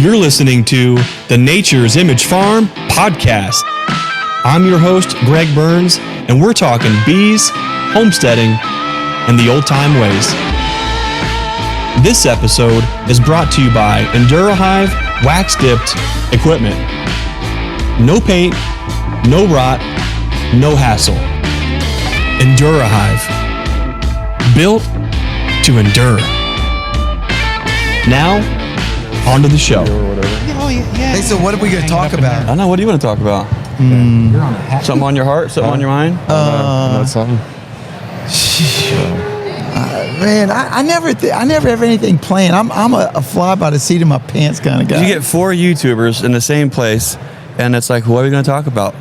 You're listening to the Nature's Image Farm podcast. I'm your host, Greg Burns, and we're talking bees, homesteading, and the old-time ways. This episode is brought to you by HIVE wax-dipped equipment. No paint, no rot, no hassle. HIVE, built to endure. Now, on to the show. Hey, so what are we going to talk about? I don't know. What do you want to talk about? Something on your heart? Something on your mind? Something. Man, I never have anything planned. I'm a fly by the seat of my pants kind of guy. You get 4 YouTubers in the same place, and it's like, what are we going to talk about?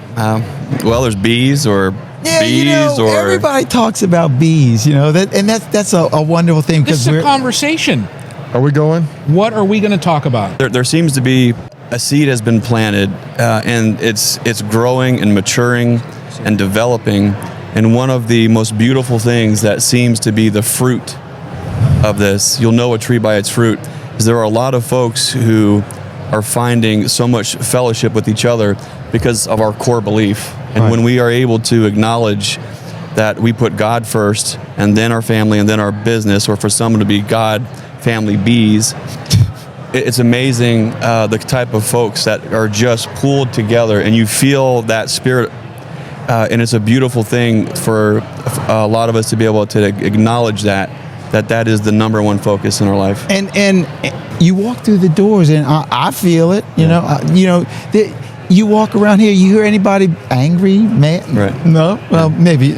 Well, there's bees or bees or everybody talks about bees, that's a wonderful thing This is a conversation. Are we going? What are we going to talk about? There seems to be a seed has been planted, and it's growing and maturing and developing. And one of the most beautiful things that seems to be the fruit of this, you'll know a tree by its fruit, is there are a lot of folks who are finding so much fellowship with each other because of our core belief. And when we are able to acknowledge that we put God first, and then our family, and then our business, or for someone to be God, family, bees, it's amazing the type of folks that are just pulled together, and you feel that spirit. And it's a beautiful thing for a lot of us to be able to acknowledge that is the number one focus in our life. And you walk through the doors, and I feel it. You walk around here, you hear anybody angry, mad? Right. No. Well, maybe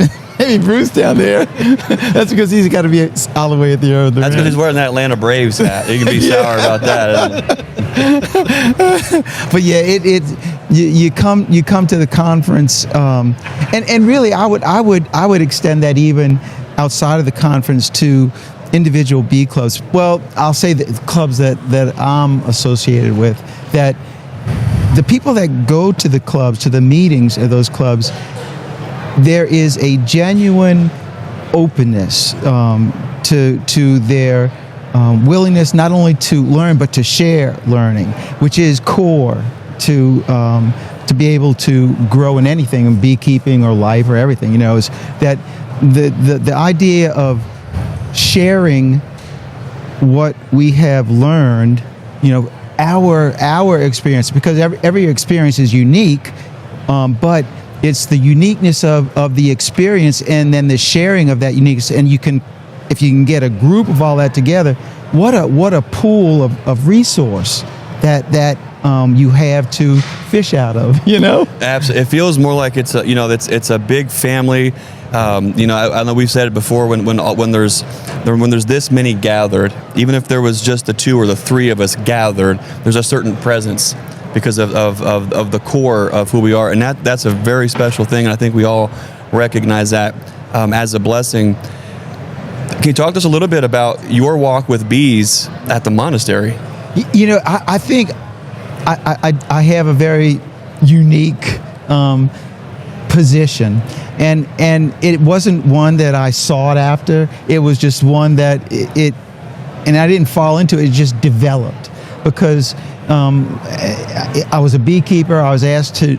Bruce down there. That's because he's got to be all the way at the other. That's because he's wearing that Atlanta Braves hat. You can be sour about that. But yeah, you come to the conference, and really I would extend that even outside of the conference to individual bee clubs. Well, I'll say the clubs that I'm associated with, that the people that go to the clubs, to the meetings of those clubs, there is a genuine openness to their willingness not only to learn but to share learning, which is core to be able to grow in anything, in beekeeping or life or everything. Is that the idea of sharing what we have learned, our experience, because every experience is unique, but it's the uniqueness of the experience, and then the sharing of that uniqueness. And if you can get a group of all that together, what a pool of resource that you have to fish out of. Absolutely, it feels more like it's a big family. I know we've said it before. When there's this many gathered, even if there was just the 2 or the 3 of us gathered, there's a certain presence because of the core of who we are, and that's a very special thing. And I think we all recognize that as a blessing. Can you talk to us a little bit about your walk with bees at the monastery? I think I have a very unique position, and it wasn't one that I sought after. It was just one that and I didn't fall into it. It just developed because I was a beekeeper. I was asked to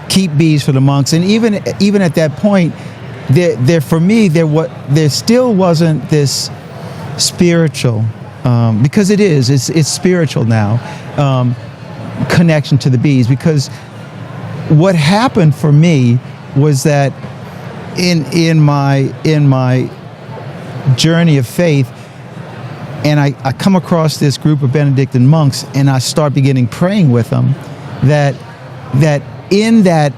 keep bees for the monks, and even at that point, there for me there still wasn't this spiritual, because it's spiritual now, connection to the bees. Because what happened for me was that in my journey of faith, and I come across this group of Benedictine monks, and I start beginning praying with them, that in that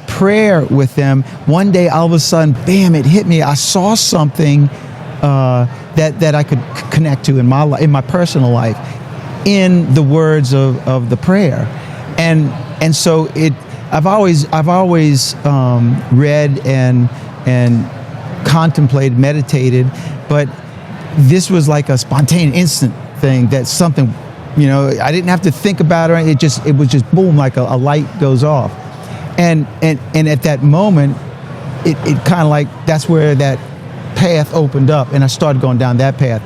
prayer with them, one day all of a sudden, bam, it hit me. I saw something that I could connect to in my personal life, in the words of the prayer, and so I've always read and contemplated, meditated, but this was like a spontaneous, instant thing. That's something, I didn't have to think about it. It was just boom, like a light goes off. And at that moment, it kind of like, that's where that path opened up, and I started going down that path.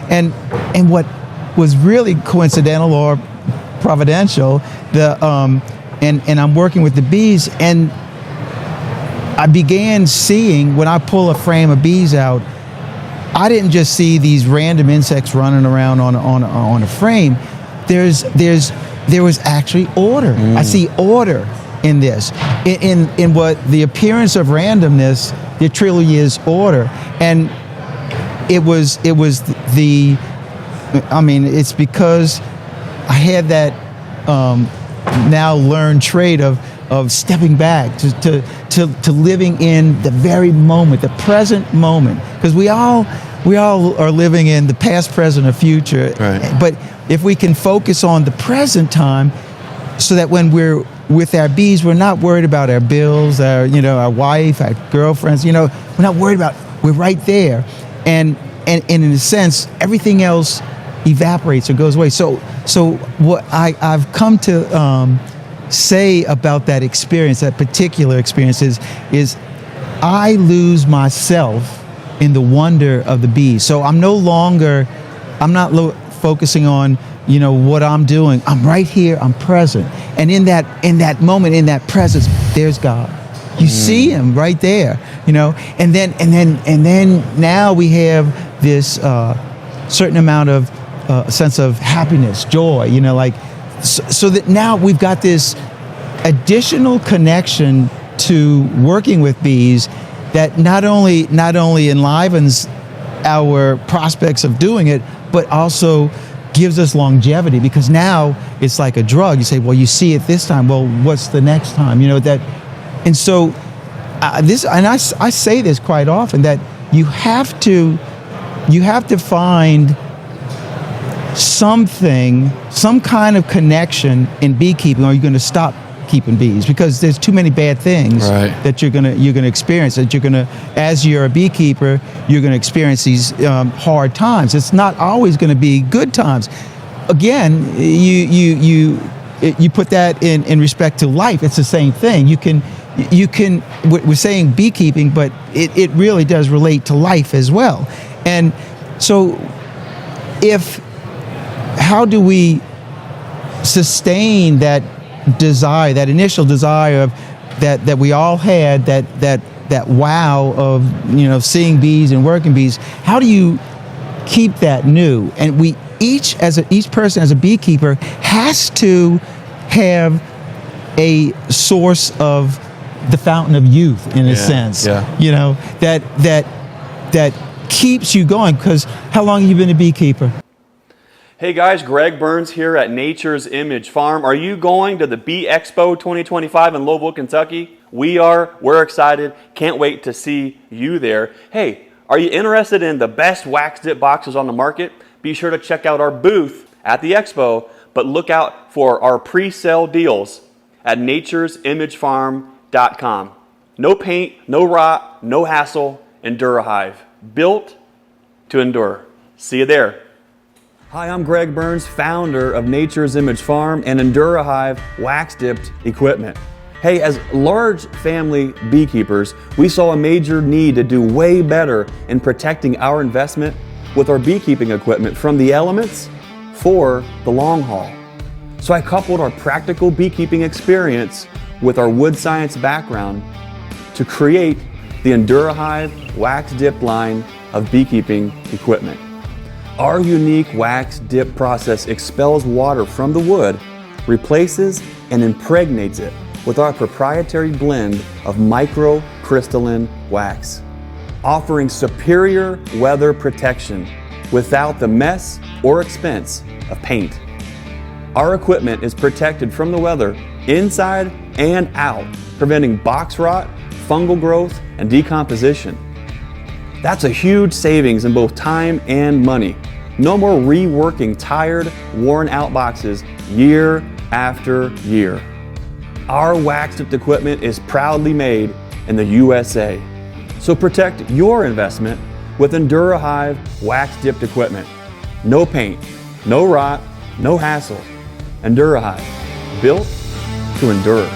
And what was really coincidental or providential, and I'm working with the bees, and I began seeing, when I pull a frame of bees out, I didn't just see these random insects running around on a frame. There was actually order. I see order in this. In what the appearance of randomness, there truly is order. And it was it's because I had that now learned trait of stepping back to living in the very moment, the present moment, because we all are living in the past, present, or future. Right. But if we can focus on the present time, so that when we're with our bees, we're not worried about our bills, our wife, our girlfriends. We're not worried about. We're right there, and in a sense, everything else evaporates or goes away. So what I've come to say about that experience, that particular experience, is I lose myself in the wonder of the bees. So I'm not focusing on what I'm doing. I'm right here. I'm present, and in that moment, in that presence, there's God. You see Him right there, and then now we have this certain amount of sense of happiness, joy, so that now we've got this additional connection to working with bees that not only enlivens our prospects of doing it, but also gives us longevity, because now it's like a drug. You say, well, you see it this time. Well, what's the next time? And so I say this quite often, that you have to find some kind of connection in beekeeping, or you're going to stop keeping bees, because there's too many bad things that you're gonna experience. That as you're a beekeeper, you're gonna experience these hard times. It's not always going to be good times. Again, you put that in respect to life. It's the same thing. You can. We're saying beekeeping, but it really does relate to life as well. And so, how do we sustain that desire, that initial desire that we all had, that wow of seeing bees and working bees? How do you keep that new? And we each person as a beekeeper has to have a source of the fountain of youth, in a sense. That keeps you going. Because how long have you been a beekeeper? Hey guys, Greg Burns here at Nature's Image Farm. Are you going to the Bee Expo 2025 in Louisville, Kentucky? We are. We're excited. Can't wait to see you there. Hey, are you interested in the best wax dip boxes on the market? Be sure to check out our booth at the expo, but look out for our pre-sale deals at naturesimagefarm.com. No paint, no rot, no hassle. EnduraHive, built to endure. See you there. Hi, I'm Greg Burns, founder of Nature's Image Farm and EnduraHive wax-dipped equipment. Hey, as large family beekeepers, we saw a major need to do way better in protecting our investment with our beekeeping equipment from the elements for the long haul. So I coupled our practical beekeeping experience with our wood science background to create the EnduraHive wax-dipped line of beekeeping equipment. Our unique wax dip process expels water from the wood, replaces and impregnates it with our proprietary blend of microcrystalline wax, offering superior weather protection without the mess or expense of paint. Our equipment is protected from the weather inside and out, preventing box rot, fungal growth, and decomposition. That's a huge savings in both time and money. No more reworking tired, worn out boxes year after year. Our wax-dipped equipment is proudly made in the USA. So protect your investment with EnduraHive wax-dipped equipment. No paint, no rot, no hassle. EnduraHive, built to endure.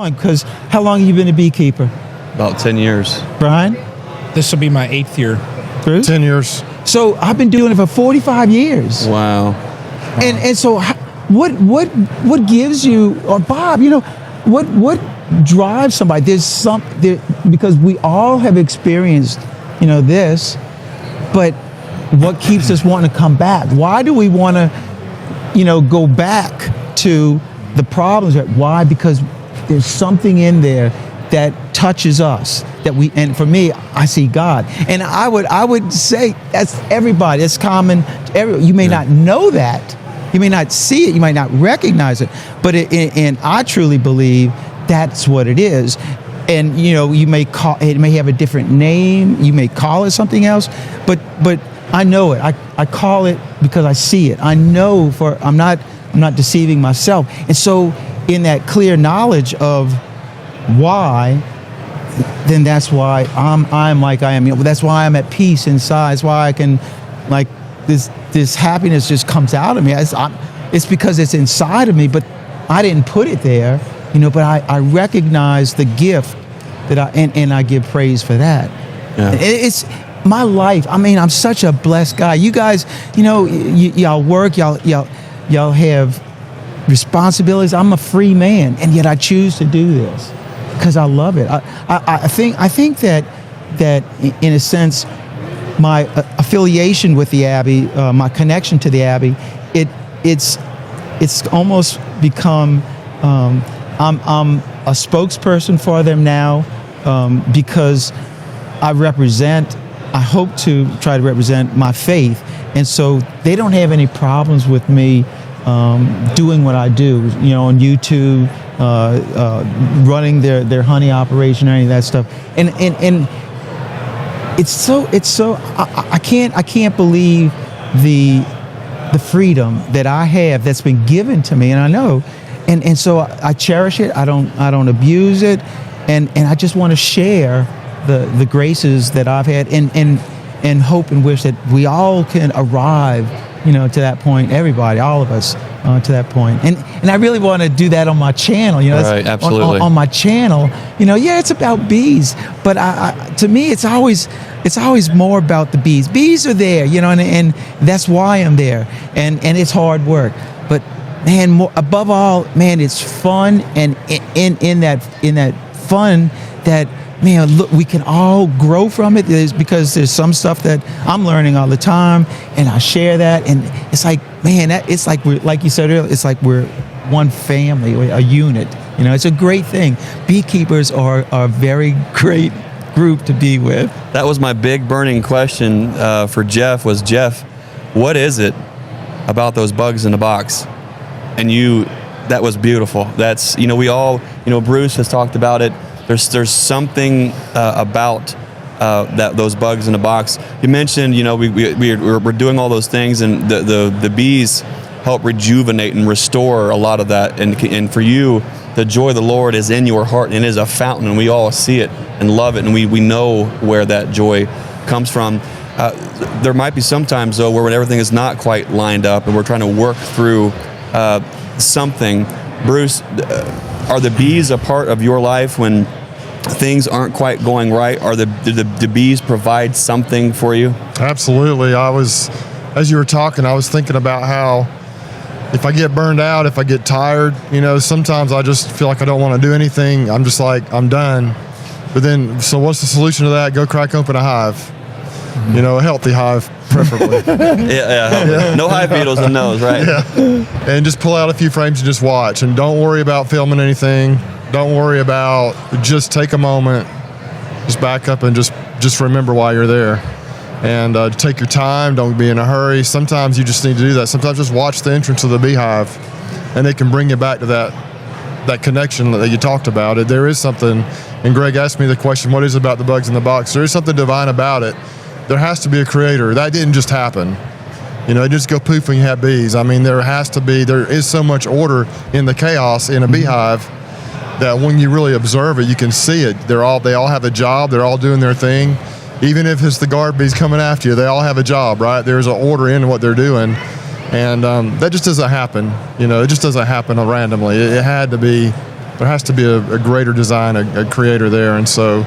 Because how long have you been a beekeeper, About 10 years. Brian? This will be my 8th year. Bruce? 10 years. So I've been doing it for 45 years. Wow. And so what gives you, or Bob, you know, what drives somebody? Because we all have experienced, you know, this, but what keeps us wanting to come back? Why do we want to, you know, go back to the problems? Why? Because there's something in there that touches us, and for me, I see God. And I would say that's everybody. It's common to everyone. You may not know that. You may not see it. You might not recognize it. But and I truly believe that's what it is. And you know, you may call it may have a different name. You may call it something else. But I know it. I call it because I see it. I know I'm not deceiving myself. And so in that clear knowledge of why, then that's why I'm like I am. You know, that's why I'm at peace inside. That's why I can, like, this happiness just comes out of me. It's because it's inside of me, but I didn't put it there, you know. But I recognize the gift that and I give praise for that. Yeah. It's my life. I mean, I'm such a blessed guy. You guys, you know, y'all work, y'all have responsibilities. I'm a free man, and yet I choose to do this because I love it. I think that in a sense, my affiliation with the Abbey, my connection to the Abbey, it's almost become I'm a spokesperson for them now, because I hope to try to represent my faith, and so they don't have any problems with me doing what I do, you know, on YouTube, running their honey operation or any of that stuff, and it's so I can't believe the freedom that I have that's been given to me, and I know, and so I cherish it. I don't abuse it, and I just want to share the graces that I've had, and hope and wish that we all can arrive, you know, to that point. Everybody, all of us, to that point. And I really want to do that on my channel. You know, right, absolutely. On my channel, you know, yeah, it's about bees, but to me, it's always more about the bees. Bees are there, you know, and that's why I'm there. And it's hard work, but man, above all, man, it's fun, and in that fun that, man, look, we can all grow from it. Because there's some stuff that I'm learning all the time, and I share that, and it's like, man, it's like we're, like you said earlier, it's like we're one family, a unit. You know, it's a great thing. Beekeepers are a very great group to be with. That was my big burning question for Jeff. Jeff, what is it about those bugs in the box? And that was beautiful. That's, you know, we all, you know, Bruce has talked about it. There's something about those bugs in the box. You mentioned, you know, we're doing all those things, and the bees help rejuvenate and restore a lot of that. And for you, the joy of the Lord is in your heart, and it is a fountain, and we all see it and love it, and we know where that joy comes from. There might be some times, though, where when everything is not quite lined up and we're trying to work through something. Bruce, are the bees a part of your life when things aren't quite going right? Do the bees provide something for you? Absolutely. As you were talking, I was thinking about how if I get burned out, if I get tired, you know, sometimes I just feel like I don't want to do anything. I'm just like, I'm done. But then, so what's the solution to that? Go crack open a hive. You know, a healthy hive, preferably. Yeah. No hive beetles in those, right? Yeah. And just pull out a few frames and just watch. And don't worry about filming anything. Don't worry about, just take a moment, just back up and just remember why you're there. And take your time, don't be in a hurry. Sometimes you just need to do that. Sometimes just watch the entrance of the beehive, and it can bring you back to that connection that you talked about. There is something, and Greg asked me the question, what is it about the bugs in the box? There is something divine about it. There has to be a creator. That didn't just happen. You know, it just go poof when you have bees. I mean, there is so much order in the chaos in a beehive that when you really observe it, you can see it. They all have a job. They're all doing their thing. Even if it's the guard bees coming after you, they all have a job, right? There's an order in what they're doing. And that just doesn't happen. You know, it just doesn't happen randomly. It had to be there has to be a greater design, a creator there. And so,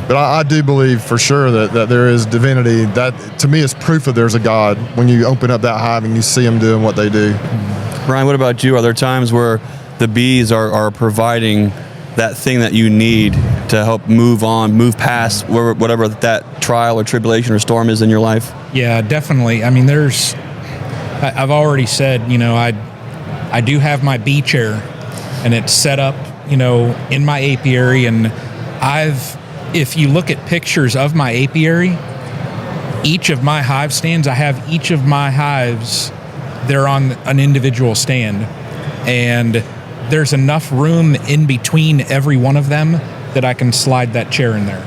but I do believe for sure that there is divinity. That to me is proof that there's a God when you open up that hive and you see them doing what they do. Brian, what about you? Are there times where the bees are providing that thing that you need to help move past whatever that trial or tribulation or storm is in your life? Yeah, definitely. I mean, I've already said, you know, I do have my bee chair, and it's set up, you know, in my apiary, and if you look at pictures of my apiary, each of my hive stands, I have each of my hives, they're on an individual stand, and there's enough room in between every one of them that I can slide that chair in there.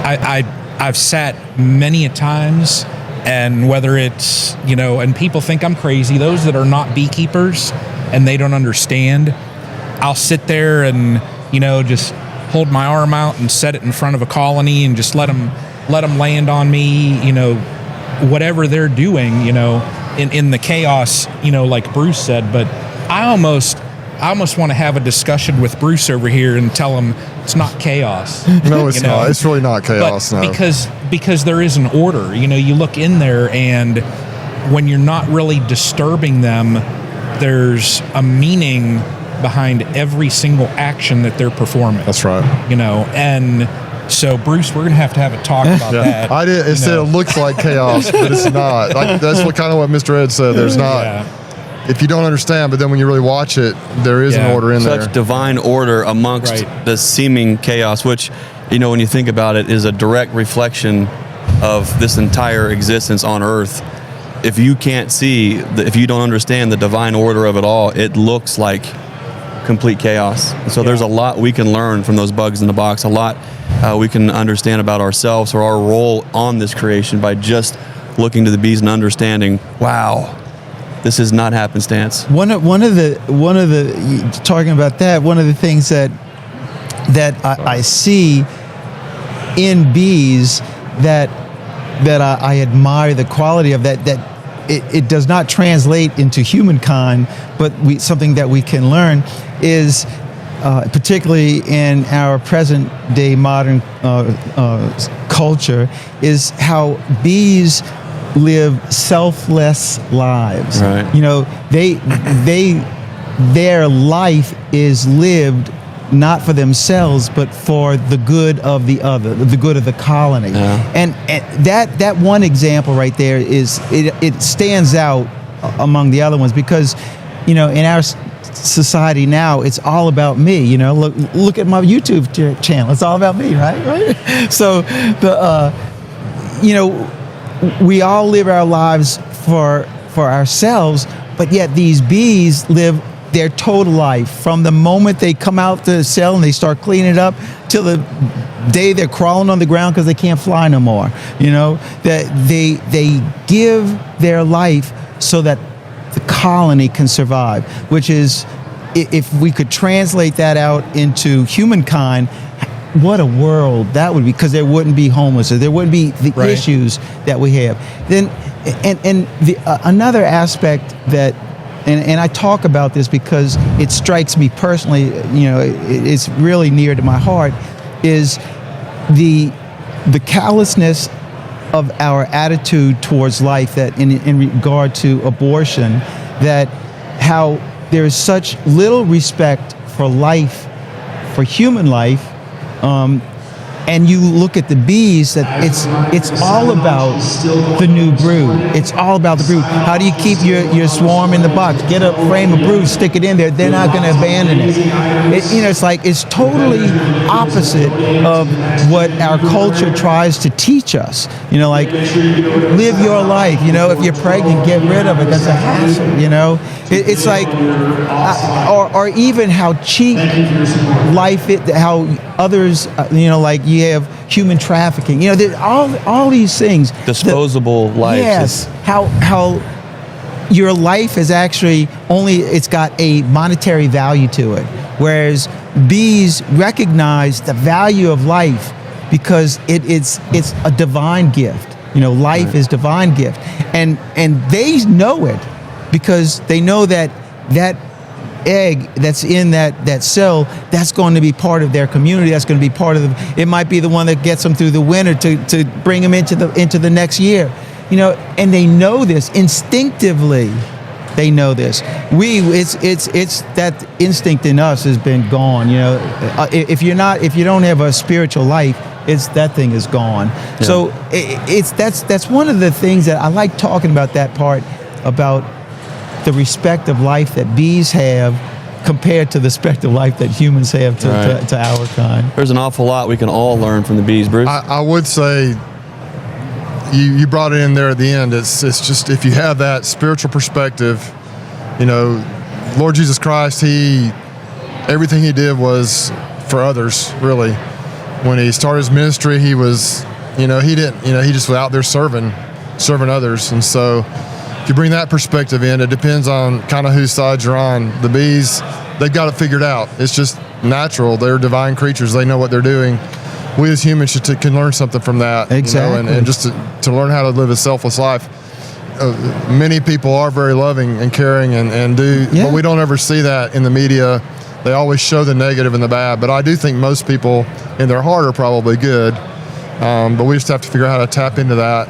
I've sat many a times, and whether it's, you know, and people think I'm crazy, those that are not beekeepers and they don't understand, I'll sit there and, you know, just hold my arm out and set it in front of a colony and just let them land on me, you know, whatever they're doing, you know, in the chaos, you know, like Bruce said. But I almost want to have a discussion with Bruce over here and tell him it's not chaos. No, it's not. It's really not chaos. But no. because there is an order. You know, you look in there, and when you're not really disturbing them, there's a meaning behind every single action that they're performing. That's right. You know, and so Bruce, we're gonna have to have a talk about that. I did. It said it looks like chaos, but it's not. Like that's what Mr. Ed said. There's not. Yeah. If you don't understand, but then when you really watch it, there is an order in there. Such divine order amongst the seeming chaos, which, you know, when you think about it, is a direct reflection of this entire existence on Earth. If you can't see, if you don't understand the divine order of it all, it looks like complete chaos. So there's a lot we can learn from those bugs in the box, a lot we can understand about ourselves or our role on this creation by just looking to the bees and understanding, wow, this is not happenstance. One of the talking about that, one of the things that I see in bees that I admire the quality of that it does not translate into humankind, but something that we can learn is particularly in our present day modern culture, is how bees live selfless lives. Right. You know, their life is lived not for themselves, but for the good of the other, the good of the colony. Yeah. And that one example right there is it stands out among the other ones because, you know, in our society now, it's all about me. You know, look at my YouTube channel. It's all about me, right? So you know, we all live our lives for ourselves, but yet these bees live their total life from the moment they come out the cell and they start cleaning it up till the day they're crawling on the ground because they can't fly no more. You know, that they give their life so that the colony can survive, which is, if we could translate that out into humankind, what a world that would be, because there wouldn't be homelessness, there wouldn't be the issues that we have. Then, and the another aspect that, and I talk about this because it strikes me personally, you know, it's really near to my heart, is the callousness of our attitude towards life, that in regard to abortion, that how there is such little respect for life, for human life. And you look at the bees, that it's all about the new brood. It's all about the brood. How do you keep your swarm in the box? Get a frame of brood, stick it in there. They're not going to abandon it. You know, it's like, it's totally opposite of what our culture tries to teach us. You know, like, live your life. You know, if you're pregnant, get rid of it. That's a hassle. You know, it's like, or even how cheap life is, how others, you know, like you have human trafficking. You know, there's all these things. Disposable life. Yes. How your life is actually it's got a monetary value to it. Whereas bees recognize the value of life because it's a divine gift. You know, life is divine gift. And they know it because they know that egg that's in that cell, that's going to be part of their community. That's going to be part of it might be the one that gets them through the winter to bring them into the next year. And they know this instinctively. They know this. It's that instinct in us has been gone. If you don't have a spiritual life, that thing is gone. Yeah. So that's one of the things that I like talking about, that part about the respect of life that bees have compared to the respect of life that humans have to our kind. There's an awful lot we can all learn from the bees, Bruce. I would say you brought it in there at the end. It's just, if you have that spiritual perspective, Lord Jesus Christ, everything he did was for others, really. When he started his ministry, he was, he just was out there serving others. And so if you bring that perspective in, it depends on kind of whose side you're on. The bees, they've got it figured out. It's just natural. They're divine creatures. They know what they're doing. We as humans can learn something from that. Exactly. And just to learn how to live a selfless life. Many people are very loving and caring and do, but we don't ever see that in the media. They always show the negative and the bad, but I do think most people in their heart are probably good. But we just have to figure out how to tap into that.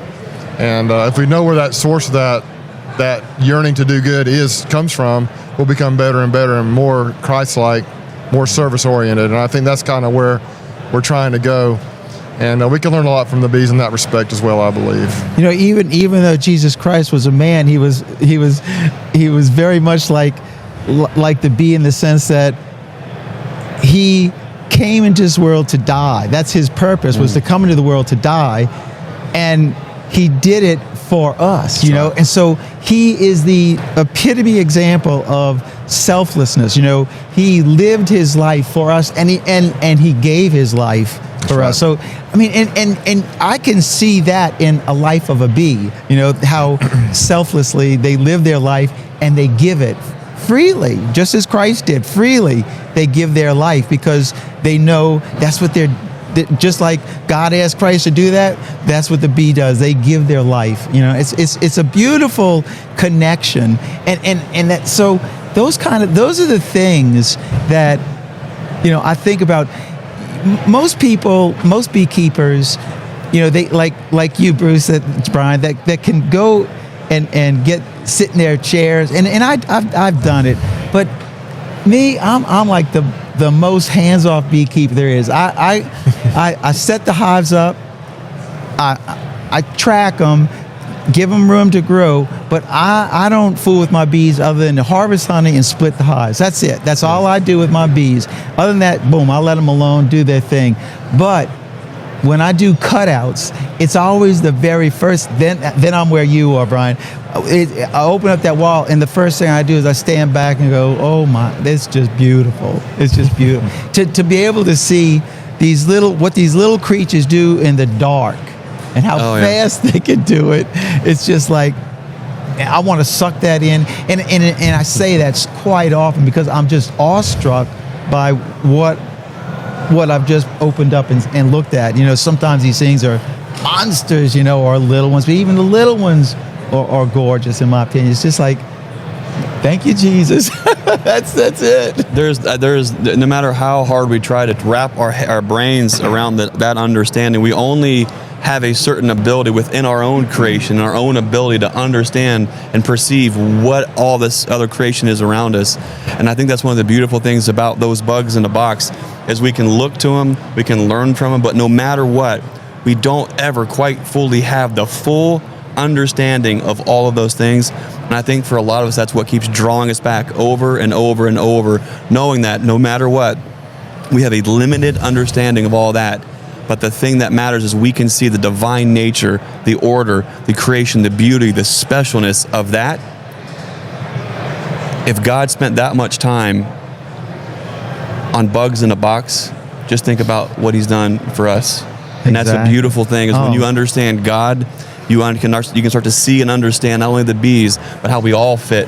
And if we know where that source of that yearning to do good comes from, we'll become better and better and more Christ-like, more service-oriented. And I think that's kind of where we're trying to go. And we can learn a lot from the bees in that respect as well, I believe. Even though Jesus Christ was a man, he was very much like the bee in the sense that he came into this world to die. That's his purpose, was to come into the world to die, and he did it for us, and so he is the epitome example of selflessness. He lived his life for us, and he gave his life for us. So and I can see that in a life of a bee, how selflessly they live their life and they give it freely, just as Christ did. Freely they give their life because they know that's what just like God asked Christ to do that, that's what the bee does. They give their life. It's a beautiful connection, and that, so those are the things that I think about. Most people, most beekeepers, they like you, Bruce, Brian, that can go and sit in their chairs, and I've done it, but me, I'm like the most hands-off beekeeper there is. I set the hives up, I track them, give them room to grow, but I don't fool with my bees other than to harvest honey and split the hives. That's it. That's all I do with my bees. Other than that, boom, I let them alone, do their thing. But when I do cutouts, it's always the very first, then I'm where you are, Brian. I open up that wall, and the first thing I do is I stand back and go, oh my, it's just beautiful. It's just beautiful. To be able to see what these little creatures do in the dark, and how fast they can do it. It's just like, I want to suck that in. And I say that quite often because I'm just awestruck by what I've just opened up and looked at. Sometimes these things are monsters, or little ones, but even the little ones are gorgeous in my opinion. It's just like, thank you, Jesus. That's it. There's no matter how hard we try to wrap our brains around that understanding, we only have a certain ability within our own creation, our own ability to understand and perceive what all this other creation is around us. And I think that's one of the beautiful things about those bugs in the box, is we can look to them, we can learn from them, but no matter what, we don't ever quite fully have the full understanding of all of those things. And I think for a lot of us, that's what keeps drawing us back over and over and over, knowing that no matter what, we have a limited understanding of all that. But the thing that matters is we can see the divine nature, the order, the creation, the beauty, the specialness of that. If God spent that much time on bugs in a box, just think about what he's done for us. And that's a beautiful thing, is when you understand God, you can start to see and understand not only the bees, but how we all fit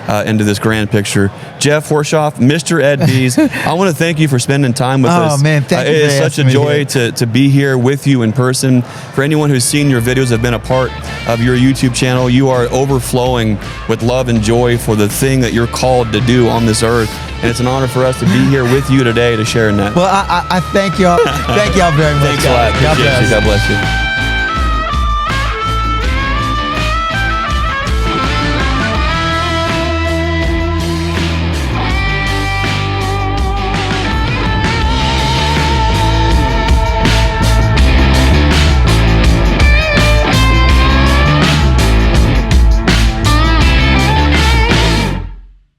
into this grand picture. Jeff Horshoff, Mr. Ed Bees, I want to thank you for spending time with us. Oh man, thank you. It is such a joy to be here with you in person. For anyone who's seen your videos, have been a part of your YouTube channel, you are overflowing with love and joy for the thing that you're called to do on this earth. And it's an honor for us to be here with you today to share in that. Well, I thank y'all. Thank y'all very much. Thanks a lot. God Appreciate bless. you. God bless you.